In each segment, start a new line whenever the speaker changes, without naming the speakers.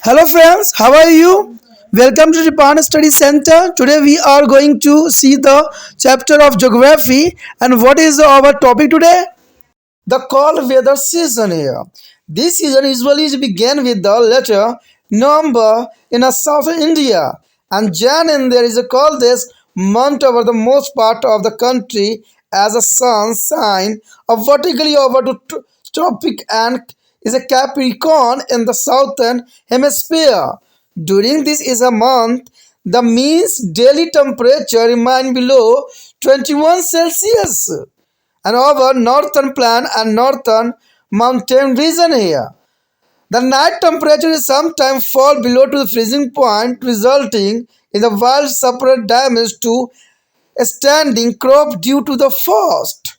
Hello friends, how are you? Welcome to Japan Study Center. Today we are going to see the chapter of geography and what is our topic today? The cold weather season here. This season usually begin with the letter November in a southern India and Jan in there is a coldest month over the most part of the country as a sun sign of vertically over to tropic and is a Capricorn in the southern hemisphere. During this is a month, the means daily temperature remain below 21 Celsius and over northern plain and northern mountain region here. The night temperature is sometimes fall below to the freezing point, resulting in the wild separate damage to a standing crop due to the frost.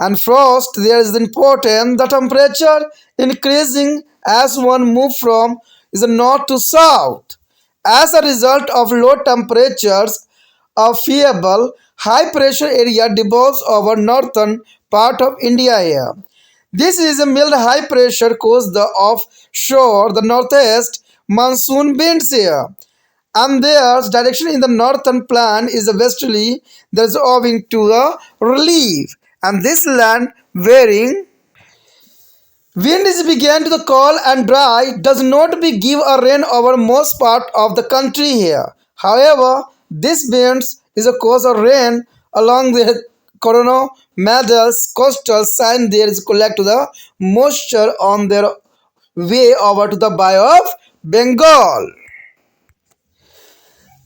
And frost, there is important the temperature increasing as one move from is the north to south. As a result of low temperatures, a feeble high pressure area develops over northern part of India here. This is a mild high pressure caused the offshore the northeast monsoon winds here and their direction in the northern plain is the westerly that is owing to the relief and this land varying wind is began to the cold and dry does not be give a rain over most part of the country here. However, this winds is a cause of rain along the coronal medals coastal sign there is collect the moisture on their way over to the Bay of Bengal.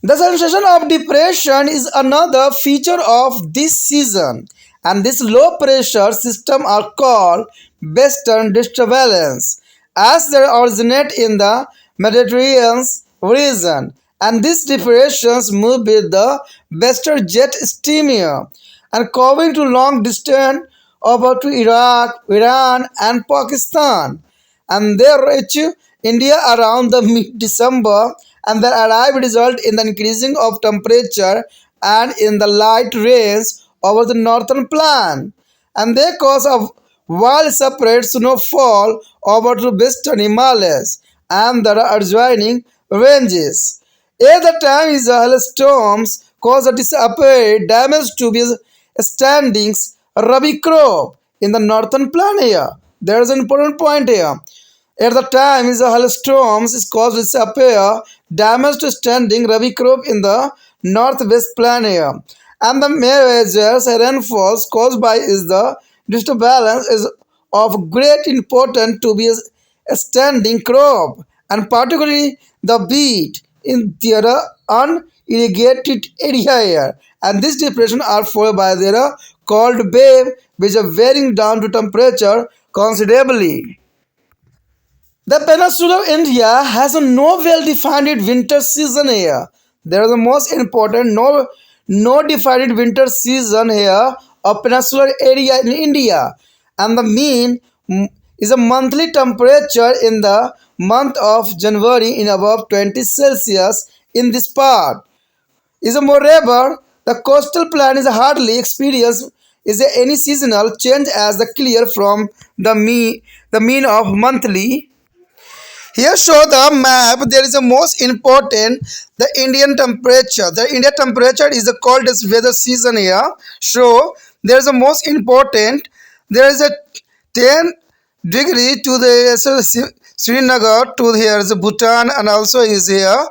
The sensation of depression is another feature of this season, and this low pressure system are called western disturbance, as they originate in the Mediterranean region, and these depressions move with the western jet stream here, and covering to long distance over to Iraq, Iran, and Pakistan and they reach India around the mid-December and their arrival result in the increasing of temperature and in the light rains over the northern plain and they cause of wild separate snowfall over to western Himalayas and the adjoining ranges. At the time is the hailstorms cause a disappear damage to be standings rabi crop in the northern plain here. There is an important point here. At the time, is the hailstorms is caused disappear damage to standing rabi crop in the northwest plain here. And the major rainfalls caused by is the disturbance is of great importance to be a standing crop and particularly the beet in their unirrigated area here. And this depression are followed by their cold wave which are varying down to temperature considerably. The peninsula of India has a no well-defined winter season here. There is the most important no defined winter season here of peninsular area in India, and the mean is a monthly temperature in the month of January in above 20 Celsius in this part. Is a moreover the coastal plain is hardly experienced is there any seasonal change as the clear from the mean of monthly here show the map. There is a most important the Indian temperature. The India temperature is the coldest weather season here. So there is a most important. There is a 10 degree to the Srinagar to here is Bhutan and also is here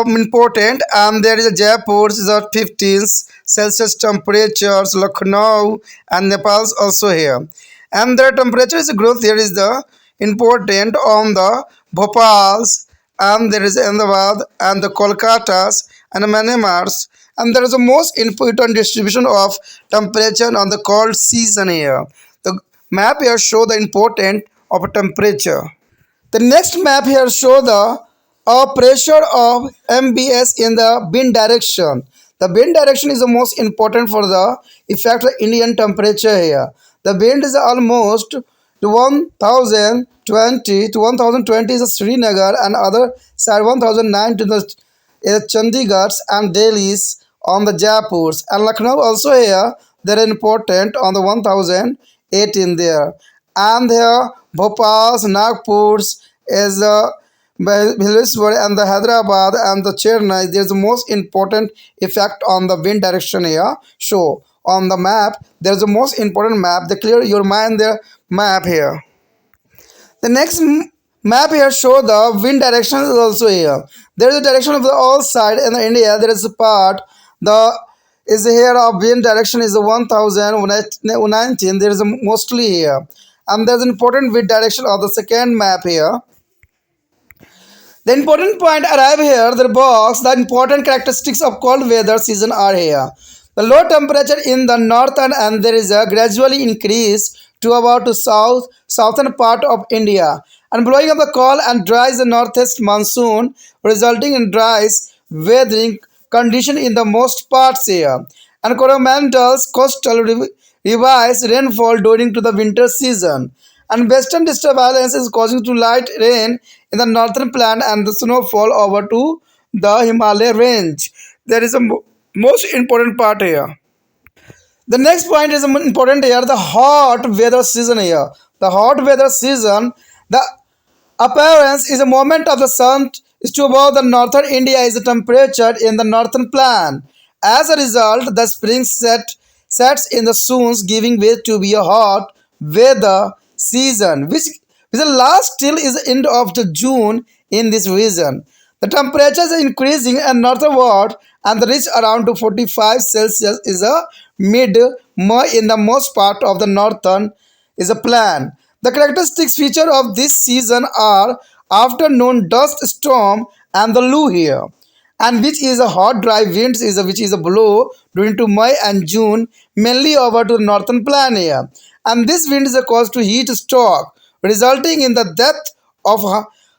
important and there is a Jaipur is a 15 Celsius temperatures Lucknow and Nepal's also here and the temperature is growth there is the important on the Bhopals and there is Ahmedabad and the Kolkatas and Myanmar's and there is a most important distribution of temperature on the cold season here. The map here show the important of temperature. The next map here show the pressure of MBS in the wind direction. The wind direction is the most important for the effect of Indian temperature here. The wind is almost to 1020 to 1020 is Srinagar and other side 1009 to the Chandigarh and Delhi's on the Jaipurs and Lucknow also here they are important on the 1008 in there and here Bhopal's Nagpur's is Bhubaneswar and the Hyderabad and the Chennai, there's the most important effect on the wind direction here. So on the map, there's the most important map. The clear your mind the map here. The next map here show the wind direction is also here. There is a direction of the all side in the India. There is a part the is here of wind direction is the 1019. There is a mostly here, and there's an important wind direction of the second map here. The important point arrive here, the box, the important characteristics of cold weather season are here. The low temperature in the northern and there is a gradually increase to about to southern part of India and blowing of the cold and dries the northeast monsoon resulting in dry weathering condition in the most parts here and Coromandel's coastal revise rainfall during to the winter season and western disturbance is causing to light rain in the northern plain and the snowfall over to the Himalaya range. There is a most important part here. The next point is important here, the hot weather season here. The hot weather season, the appearance is a moment of the sun is to above the northern India is the temperature in the northern plan. As a result, the spring sets in the soons giving way to be a hot weather season, which will last till is end of the June in this region. The temperatures are increasing and northward and the reach around to 45 Celsius is a mid in the most part of the northern is a plan. The characteristic feature of this season are afternoon dust storm and the loo here, and which is a hot dry winds is a, which is a blow during to May and June mainly over to the northern plain here, and this wind is a cause to heat stroke resulting in the death of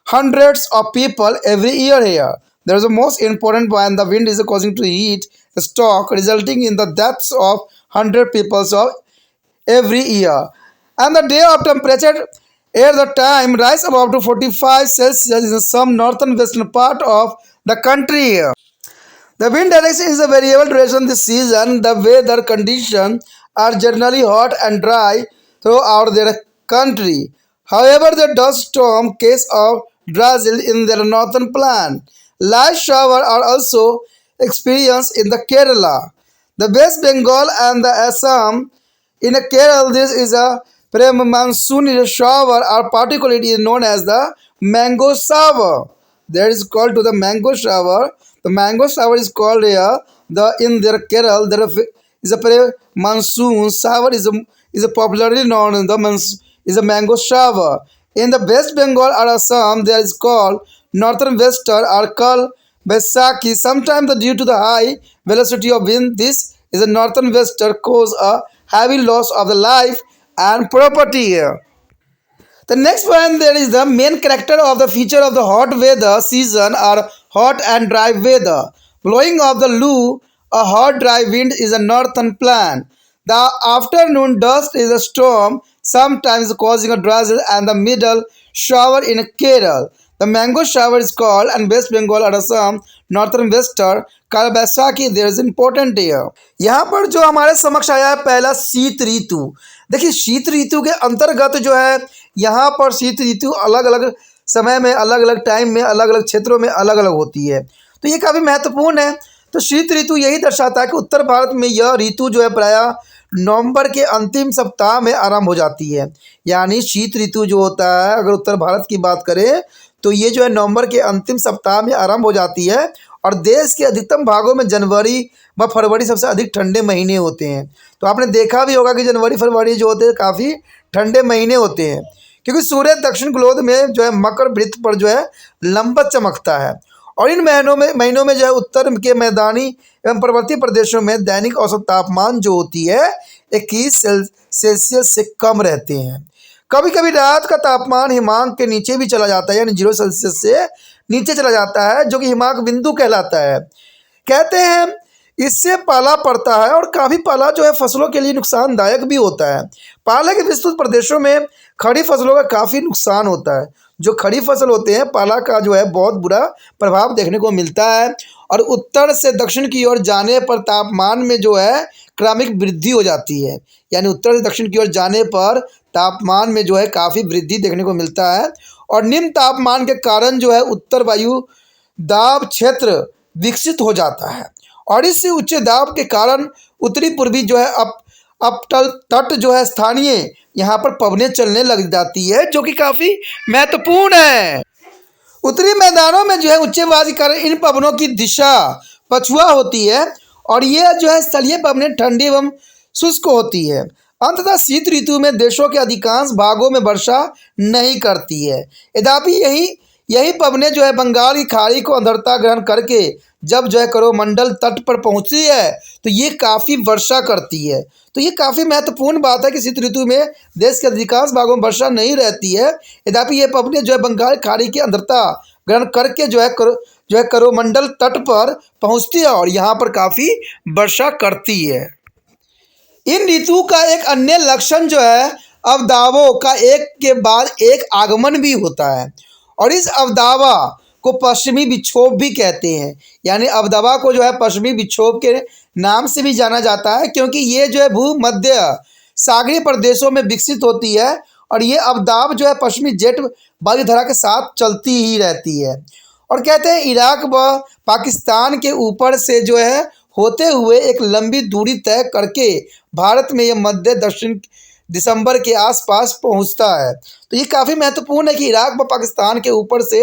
hundreds of people every year here. There is a most important point, the wind is causing to heat stroke resulting in the deaths of 100 people of every year. And the day of temperature at the time rise above to 45 Celsius in some northern western part of the country. The wind direction is a variable duration this season. The weather conditions are generally hot and dry throughout their country. However, the dust storm case of Brazil in their northern plain. Light showers are also experienced in the Kerala, the West Bengal and the Assam. In a Kerala, this is a pre-monsoon shower are particularly known as the mango shower. That is called to the mango shower. The mango shower is called here. The in their Kerala there is a pre-monsoon shower is a popularly known in the is a mango shower. In the West Bengal or Assam, there is called northern wester are called Baisakhi. Sometimes due to the high velocity of wind, this is a northern wester cause a heavy loss of the life and property here. The next one there is the main character of the feature of the hot weather season are hot and dry weather. Blowing of the loo, a hot dry wind is a northern plan. The afternoon dust is a storm, sometimes causing a drizzle and the middle shower in Kerala. The mango shower is called and West Bengal और Assam northern western call Baisakhi there is important year. यहाँ पर जो हमारे समक्ष आया है पहला शीत ऋतु। देखिए शीत ऋतु के अंतर्गत जो है यहाँ पर शीत ऋतु अलग अलग समय में अलग अलग टाइम में अलग अलग क्षेत्रों में अलग अलग होती है, तो ये काफ़ी महत्वपूर्ण है। तो शीत ऋतु यही दर्शाता है कि उत्तर भारत में यह ऋतु जो है प्रायः नवंबर के अंतिम सप्ताह में आरंभ हो जाती है। यानी शीत ऋतु जो होता है अगर उत्तर भारत की बात करें तो ये जो है नवंबर के अंतिम सप्ताह में आरंभ हो जाती है और देश के अधिकतम भागों में जनवरी व फरवरी सबसे अधिक ठंडे महीने होते हैं। तो आपने देखा भी होगा कि जनवरी फरवरी जो होते हैं काफ़ी ठंडे महीने होते हैं, क्योंकि सूर्य दक्षिण गोलार्ध में जो है मकर वृत्त पर जो है लंबत चमकता है और इन महीनों में जो है उत्तर के मैदानी एवं पर्वतीय प्रदेशों में दैनिक औसत तापमान जो होती है 21 सेल्सियस से कम रहते हैं। कभी कभी रात का तापमान हिमांक के नीचे भी चला जाता है, यानी 0 सेल्सियस से नीचे चला जाता है, जो कि हिमांक बिंदु कहलाता है। कहते हैं इससे पाला पड़ता है और काफ़ी पाला जो है फसलों के लिए नुकसानदायक भी होता है। पाला के विस्तृत प्रदेशों में खड़ी फसलों का काफ़ी नुकसान होता है। जो खड़ी फसल होते हैं पाला का जो है बहुत बुरा प्रभाव देखने को मिलता है और उत्तर से दक्षिण की ओर जाने पर तापमान में जो है क्रमिक वृद्धि हो जाती है। यानी उत्तर से दक्षिण की ओर जाने पर तापमान में जो है काफ़ी वृद्धि देखने को मिलता है और निम्न तापमान के कारण जो है उत्तर वायु दाब क्षेत्र विकसित हो जाता है और इस उच्च दाब के कारण उत्तरी पूर्वी जो है अपतल तट जो है स्थानीय यहाँ पर पवनें चलने लग जाती है, जो कि काफ़ी महत्वपूर्ण है। उत्तरी मैदानों में जो है उच्च वायु के कारण इन पवनों की दिशा पछुआ होती है और ये जो है स्थलीय पवनें ठंडी एवं शुष्क होती है। अंततः शीत ऋतु में देशों के अधिकांश भागों में वर्षा नहीं करती है। यद्यपि यही यही पवनें जो है बंगाल की खाड़ी को अंधरता ग्रहण करके जब जो है करोमंडल तट पर पहुंचती है तो ये काफ़ी वर्षा करती है। तो ये काफ़ी महत्वपूर्ण बात है कि शीत ऋतु में देश के अधिकांश भागों में वर्षा नहीं रहती है। यद्यपि ये पवनें जो है बंगाल की खाड़ी की अंधरता ग्रहण करके जो है करोमंडल तट पर पहुंचती है और यहाँ पर काफ़ी वर्षा करती है। इन ऋतु का एक अन्य लक्षण जो है अवदावों का एक के बाद एक आगमन भी होता है और इस अवदावा को पश्चिमी विक्षोभ भी कहते हैं। यानी अवदावा को जो है पश्चिमी विक्षोभ के नाम से भी जाना जाता है क्योंकि ये जो है भूमध्य सागरीय प्रदेशों में विकसित होती है और ये अवदाब जो है पश्चिमी जेट वायुधारा के साथ चलती ही रहती है। और कहते हैं इराक व पाकिस्तान के ऊपर से जो है होते हुए एक लंबी दूरी तय करके भारत में यह मध्य दक्षिण दिसंबर के आसपास पहुंचता है। तो ये काफ़ी महत्वपूर्ण है कि इराक व पाकिस्तान के ऊपर से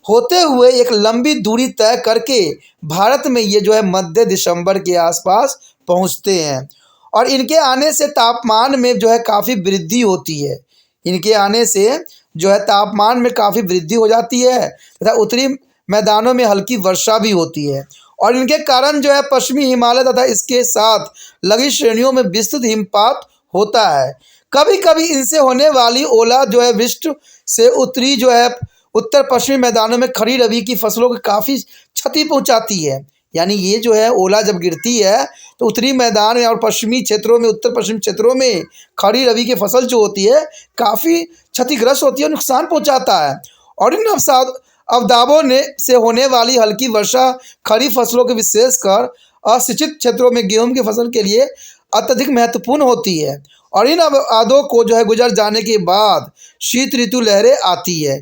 होते हुए एक लंबी दूरी तय करके भारत में ये जो है मध्य दिसंबर के आसपास पहुंचते हैं और इनके आने से तापमान में जो है काफ़ी वृद्धि होती है। इनके आने से जो है तापमान में काफ़ी वृद्धि हो जाती है तथा उत्तरी मैदानों में हल्की वर्षा भी होती है और इनके कारण जो है पश्चिमी हिमालय तथा इसके साथ लगी श्रेणियों में विस्तृत हिमपात होता है। कभी कभी इनसे होने वाली ओला जो है वृष्टि से उत्तरी जो है उत्तर पश्चिमी मैदानों में खड़ी रबी की फसलों को काफ़ी क्षति पहुंचाती है। यानी ये जो है ओला जब गिरती है तो उत्तरी मैदान में और पश्चिमी क्षेत्रों में उत्तर पश्चिम क्षेत्रों में खड़ी रबी की फसल जो होती है काफ़ी क्षतिग्रस्त होती है, नुकसान पहुंचाता है। और इन अवदाबों ने से होने वाली हल्की वर्षा खरीफ फसलों के विशेषकर असिंचित क्षेत्रों में गेहूं की फसल के लिए अत्यधिक महत्वपूर्ण होती है और इन अवदाबों को जो है गुजर जाने के बाद शीत ऋतु लहरें आती है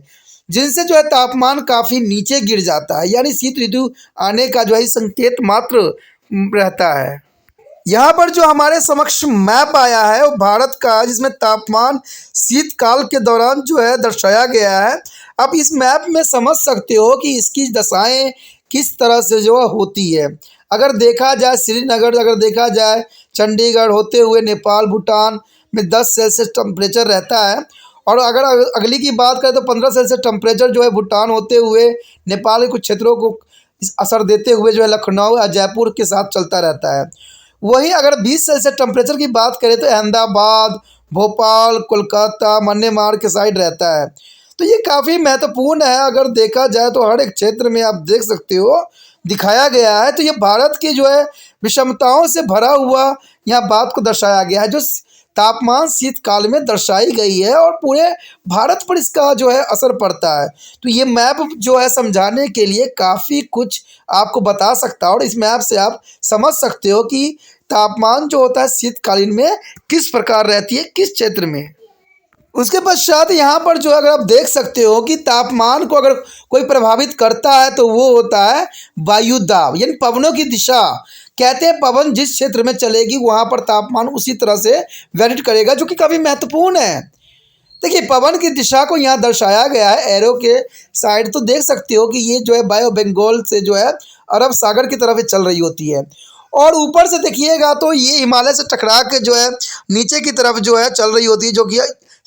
जिनसे जो है तापमान काफ़ी नीचे गिर जाता है। यानी शीत ऋतु आने का जो है संकेत मात्र रहता है। यहाँ पर जो हमारे समक्ष मैप आया है वो भारत का है जिसमें तापमान शीतकाल के दौरान जो है दर्शाया गया है। आप इस मैप में समझ सकते हो कि इसकी दशाएं किस तरह से जो होती है। अगर देखा जाए श्रीनगर, अगर देखा जाए चंडीगढ़ होते हुए नेपाल भूटान में 10 सेल्सियस टेम्परेचर रहता है और अगर अगली की बात करें तो 15 सेल्सियस टेम्परेचर जो है भूटान होते हुए नेपाल के कुछ क्षेत्रों को असर देते हुए जो है लखनऊ या जयपुर के साथ चलता रहता है। वहीं अगर 20 सेल्सियस टेम्परेचर की बात करें तो अहमदाबाद, भोपाल, कोलकाता, मन्नेमार के साइड रहता है। तो ये काफ़ी महत्वपूर्ण है। अगर देखा जाए तो हर एक क्षेत्र में आप देख सकते हो दिखाया गया है। तो ये भारत की जो है विषमताओं से भरा हुआ यहाँ बात को दर्शाया गया है जो तापमान शीतकाल में दर्शाई गई है और पूरे भारत पर इसका जो है असर पड़ता है। तो ये मैप जो है समझाने के लिए काफ़ी कुछ आपको बता सकता है और इस मैप से आप समझ सकते हो कि तापमान जो होता है शीतकालीन में किस प्रकार रहती है किस क्षेत्र में। उसके पश्चात यहाँ पर जो अगर आप देख सकते हो कि तापमान को अगर कोई प्रभावित करता है तो वो होता है वायु दाब यानी पवनों की दिशा। कहते हैं पवन जिस क्षेत्र में चलेगी वहाँ पर तापमान उसी तरह से वेरिएट करेगा, जो कि काफ़ी महत्वपूर्ण है। देखिए पवन की दिशा को यहाँ दर्शाया गया है एरो के साइड। तो देख सकते हो कि ये जो है बाय ऑफ बंगाल से जो है अरब सागर की तरफ चल रही होती है और ऊपर से देखिएगा तो ये हिमालय से टकरा के जो है नीचे की तरफ जो है चल रही होती है, जो कि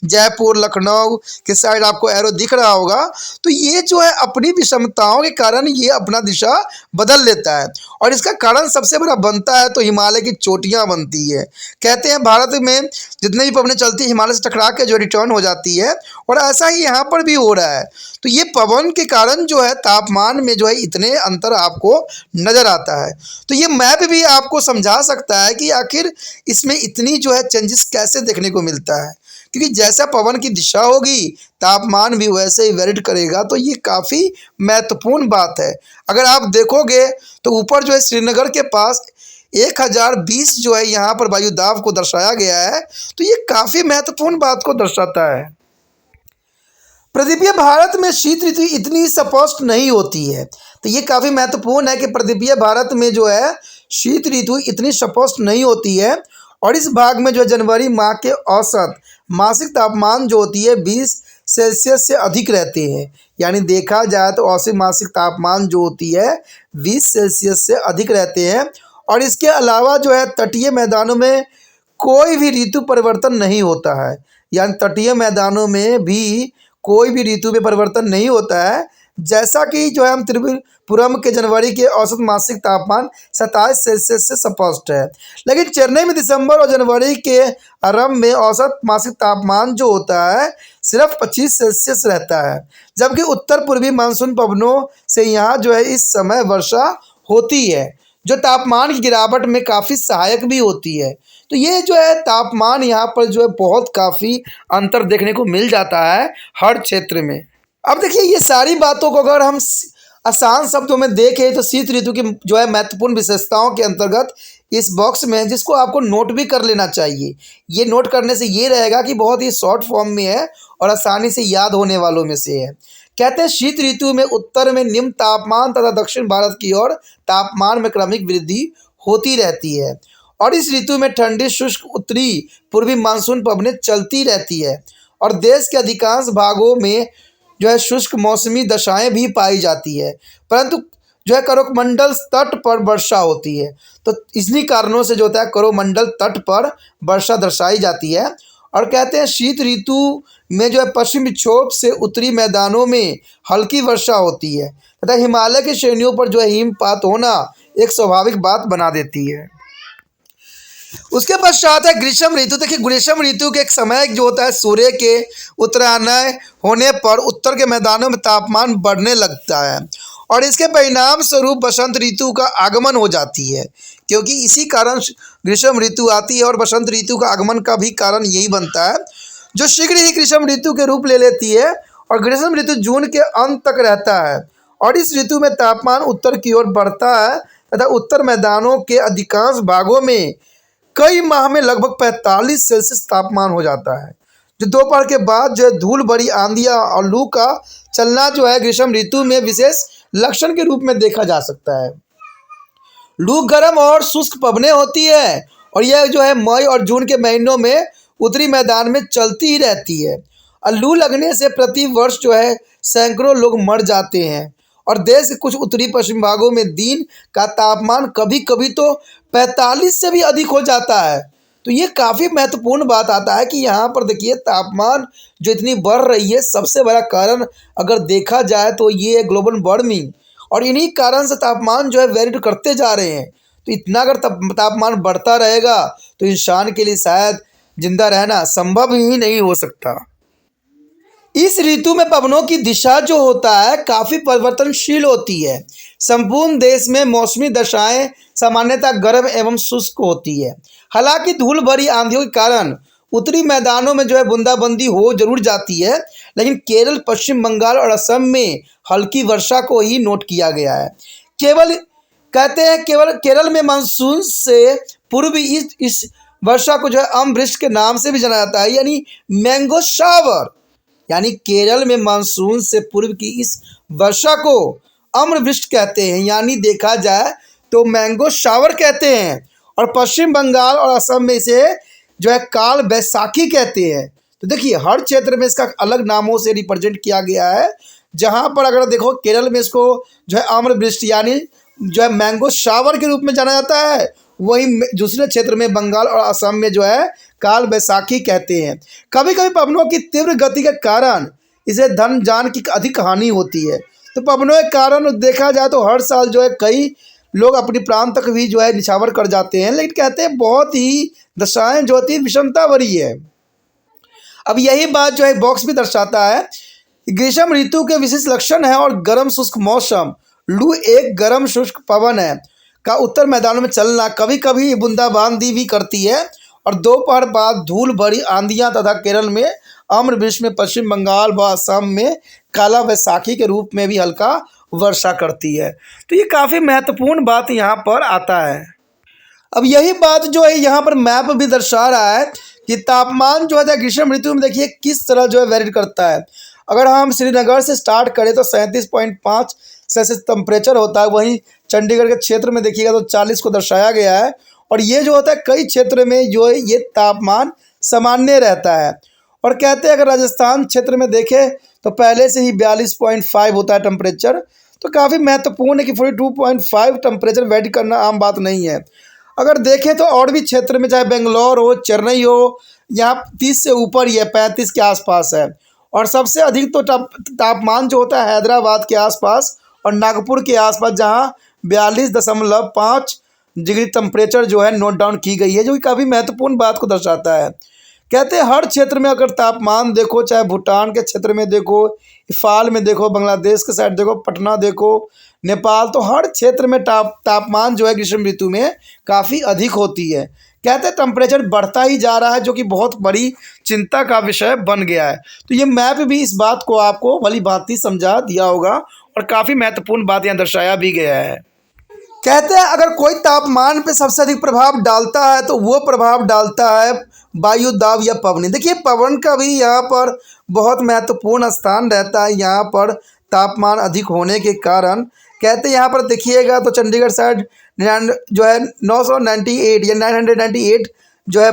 जयपुर लखनऊ के साइड आपको एरो दिख रहा होगा। तो ये जो है अपनी विषमताओं के कारण ये अपना दिशा बदल लेता है और इसका कारण सबसे बड़ा बनता है तो हिमालय की चोटियां बनती है। कहते हैं भारत में जितने भी पवनें चलती है हिमालय से टकरा के जो रिटर्न हो जाती है और ऐसा ही यहाँ पर भी हो रहा है। तो ये पवन के कारण जो है तापमान में जो है इतने अंतर आपको नज़र आता है। तो ये मैप भी आपको समझा सकता है कि आखिर इसमें इतनी जो है चेंजेस कैसे देखने को मिलता है, क्योंकि जैसा पवन की दिशा होगी तापमान भी वैसे ही वेरिएट करेगा। तो ये काफ़ी महत्वपूर्ण बात है। अगर आप देखोगे तो ऊपर जो है श्रीनगर के पास 1020 जो है यहाँ पर वायु दाब को दर्शाया गया है। तो ये काफ़ी महत्वपूर्ण बात को दर्शाता है। प्रदीपीय भारत में शीत ऋतु इतनी स्पष्ट नहीं होती है। तो ये काफ़ी महत्वपूर्ण है कि प्रदीपीय भारत में जो है शीत ऋतु इतनी स्पष्ट नहीं होती है। और इस भाग में जो है जनवरी माह के औसत मासिक तापमान जो होती है 20 सेल्सियस से अधिक रहते हैं। यानी देखा जाए तो औसत मासिक तापमान जो होती है 20 सेल्सियस से अधिक रहते हैं। और इसके अलावा जो है तटीय मैदानों में कोई भी ऋतु परिवर्तन नहीं होता है। यानी तटीय मैदानों में भी कोई भी ऋतु में परिवर्तन नहीं होता है। जैसा कि जो है हम त्रिपुरम के जनवरी के औसत मासिक तापमान 27 सेल्सियस से स्पष्ट है। लेकिन चेन्नई में दिसंबर और जनवरी के आरंभ में औसत मासिक तापमान जो होता है सिर्फ 25 सेल्सियस रहता है। जबकि उत्तर पूर्वी मानसून पवनों से यहाँ जो है इस समय वर्षा होती है, जो तापमान की गिरावट में काफ़ी सहायक भी होती है। तो ये जो है तापमान यहाँ पर जो है बहुत काफ़ी अंतर देखने को मिल जाता है हर क्षेत्र में। अब देखिए ये सारी बातों को अगर हम आसान शब्दों में देखें तो शीत ऋतु की जो है महत्वपूर्ण विशेषताओं के अंतर्गत इस बॉक्स में, जिसको आपको नोट भी कर लेना चाहिए। ये नोट करने से ये रहेगा कि बहुत ही शॉर्ट फॉर्म में है और आसानी से याद होने वालों में से है। कहते हैं शीत ऋतु में उत्तर में निम्न तापमान तथा दक्षिण भारत की ओर तापमान में क्रमिक वृद्धि होती रहती है। और इस ऋतु में ठंडी शुष्क उत्तरी पूर्वी मानसून पवनें चलती रहती है। और देश के अधिकांश भागों में जो है शुष्क मौसमी दशाएं भी पाई जाती है, परंतु जो है करोमंडल तट पर वर्षा होती है। तो इन्हीं कारणों से जो होता है करोमंडल तट पर वर्षा दर्शाई जाती है। और कहते हैं शीत ऋतु में जो है पश्चिम विक्षोभ से उत्तरी मैदानों में हल्की वर्षा होती है तथा हिमालय की श्रेणियों पर जो है हिमपात होना एक स्वाभाविक बात बना देती है। उसके पश्चात है ग्रीष्म ऋतु। देखिए ग्रीष्म ऋतु के एक समय जो होता है सूर्य के उत्तरायण होने पर उत्तर के मैदानों में तापमान बढ़ने लगता है और इसके परिणाम स्वरूप बसंत ऋतु का आगमन हो जाती है, क्योंकि इसी कारण ग्रीष्म ऋतु आती है। और बसंत ऋतु का आगमन का भी कारण यही बनता है, जो शीघ्र ही ग्रीष्म ऋतु के रूप ले लेती है। और ग्रीष्म ऋतु जून के अंत तक रहता है और इस ऋतु में तापमान उत्तर की ओर बढ़ता है तथा उत्तर मैदानों के अधिकांश भागों में कई माह में लगभग 45 सेल्सियस तापमान हो जाता है। जो दोपहर के बाद जो है धूल भरी आंधियाँ और लू का चलना जो है ग्रीष्म ऋतु में विशेष लक्षण के रूप में देखा जा सकता है। लू गर्म और शुष्क पवनें होती है और यह जो है मई और जून के महीनों में उत्तरी मैदान में चलती ही रहती है। और लू लगने से प्रति वर्ष जो है सैकड़ों लोग मर जाते हैं। और देश के कुछ उत्तरी पश्चिम भागों में दिन का तापमान कभी कभी तो 45 से भी अधिक हो जाता है। तो ये काफ़ी महत्वपूर्ण बात आता है कि यहाँ पर देखिए तापमान जो इतनी बढ़ रही है, सबसे बड़ा कारण अगर देखा जाए तो ये है ग्लोबल वार्मिंग। और इन्हीं कारण से तापमान जो है वेरी करते जा रहे हैं। तो इतना अगर तापमान बढ़ता रहेगा तो इंसान के लिए शायद जिंदा रहना संभव ही नहीं हो सकता। इस ऋतु में पवनों की दिशा जो होता है काफ़ी परिवर्तनशील होती है। संपूर्ण देश में मौसमी दशाएं सामान्यतः गर्म एवं शुष्क होती है। हालांकि धूल भरी आंधियों के कारण उत्तरी मैदानों में जो है बूंदाबंदी हो जरूर जाती है, लेकिन केरल, पश्चिम बंगाल और असम में हल्की वर्षा को ही नोट किया गया है। कहते हैं केवल केरल में मानसून से पूर्व इस वर्षा को जो है अमृष्ट के नाम से भी जाना जाता है, यानी मैंगो शावर। यानी केरल में मानसून से पूर्व की इस वर्षा को अम्रवृष्टि कहते हैं, यानी देखा जाए तो मैंगो शावर कहते हैं। और पश्चिम बंगाल और असम में इसे जो है काल बैसाखी कहते हैं। तो देखिए हर क्षेत्र में इसका अलग नामों से रिप्रेजेंट किया गया है। जहाँ पर अगर देखो केरल में इसको जो है अम्रवृष्टि यानी जो है मैंगो शावर के रूप में जाना जाता है, वहीं दूसरे क्षेत्र में बंगाल और असम में जो है काल बैसाखी कहते हैं। कभी कभी पवनों की तीव्र गति के कारण इसे धन जान की अधिक हानि होती है। तो पवनों के कारण देखा जाए तो हर साल जो है कई लोग अपनी प्राण तक भी जो है निछावर कर जाते हैं। लेकिन कहते हैं बहुत ही दशाएं जो होती विषमता भरी है। अब यही बात जो है बॉक्स भी दर्शाता है। ग्रीष्म ऋतु के विशेष लक्षण है और गर्म शुष्क मौसम। लू एक गर्म शुष्क पवन है का उत्तर मैदानों में चलना, कभी कभी बूंदाबांदी भी करती है। और दोपहर बाद धूल भरी आंधियाँ तथा केरल में अम्रवृष्टि में पश्चिम बंगाल व असम में काला बैसाखी के रूप में भी हल्का वर्षा करती है। तो ये काफ़ी महत्वपूर्ण बात यहाँ पर आता है। अब यही बात जो है यहाँ पर मैप भी दर्शा रहा है कि तापमान जो है ग्रीष्म ऋतु में देखिए किस तरह जो है वेरी करता है। अगर हम श्रीनगर से स्टार्ट करें तो 37.5 सेल्सियस टेम्परेचर होता है, वहीं चंडीगढ़ के क्षेत्र में देखिएगा तो 40 को दर्शाया गया है। और ये जो होता है कई क्षेत्र में जो है ये तापमान सामान्य रहता है। और कहते हैं अगर राजस्थान क्षेत्र में देखें तो पहले से ही 42.5 होता है टेम्परेचर, तो काफ़ी महत्वपूर्ण है कि 42.5 टेम्परेचर वेट करना आम बात नहीं है। अगर देखें तो और भी क्षेत्र में चाहे बेंगलोर हो, चेन्नई हो, यहाँ 30 से ऊपर ही है, 35 के आसपास है। और सबसे अधिक तो तापमान जो होता है हैदराबाद के आसपास और नागपुर के आसपास, जहाँ 42.5 डिग्री टेम्परेचर जो है नोट डाउन की गई है, जो कि काफ़ी महत्वपूर्ण बात को दर्शाता है। कहते हैं हर क्षेत्र में अगर तापमान देखो, चाहे भूटान के क्षेत्र में देखो, इफ़ाल में देखो, बांग्लादेश के साइड देखो, पटना देखो, नेपाल, तो हर क्षेत्र में तापमान जो है ग्रीष्म ऋतु में काफ़ी अधिक होती है। कहते हैं टेम्परेचर बढ़ता ही जा रहा है, जो कि बहुत बड़ी चिंता का विषय बन गया है। तो ये मैप भी इस बात को आपको भली भांति समझा दिया होगा और काफ़ी महत्वपूर्ण बात यहाँ दर्शाया भी गया है। कहते हैं अगर कोई तापमान पे सबसे अधिक प्रभाव डालता है तो वो प्रभाव डालता है वायु दाब या पवनी। देखिए पवन का भी यहाँ पर बहुत महत्वपूर्ण स्थान रहता है। यहाँ पर तापमान अधिक होने के कारण कहते हैं यहाँ पर देखिएगा तो चंडीगढ़ साइड जो है 998 या 998 जो है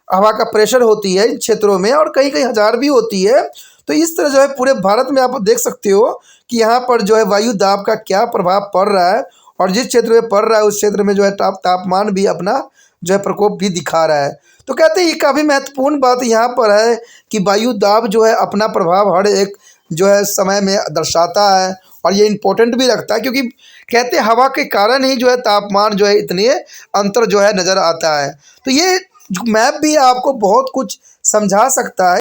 हवा का प्रेशर होती है इन क्षेत्रों में, और कहीं कहीं 1000 भी होती है। तो इस तरह जो है पूरे भारत में आप देख सकते हो कि यहाँ पर जो है वायु दाब का क्या प्रभाव पड़ रहा है, और जिस क्षेत्र में पड़ रहा है उस क्षेत्र में जो है तापमान भी अपना जो है प्रकोप भी दिखा रहा है। तो कहते हैं ये काफ़ी महत्वपूर्ण बात यहाँ पर है कि वायु दाब जो है अपना प्रभाव हर एक जो है समय में दर्शाता है, और ये इम्पोर्टेंट भी रखता है, क्योंकि कहते हैं हवा के कारण ही जो है तापमान जो है इतने अंतर जो है नज़र आता है। तो ये मैप भी आपको बहुत कुछ समझा सकता है।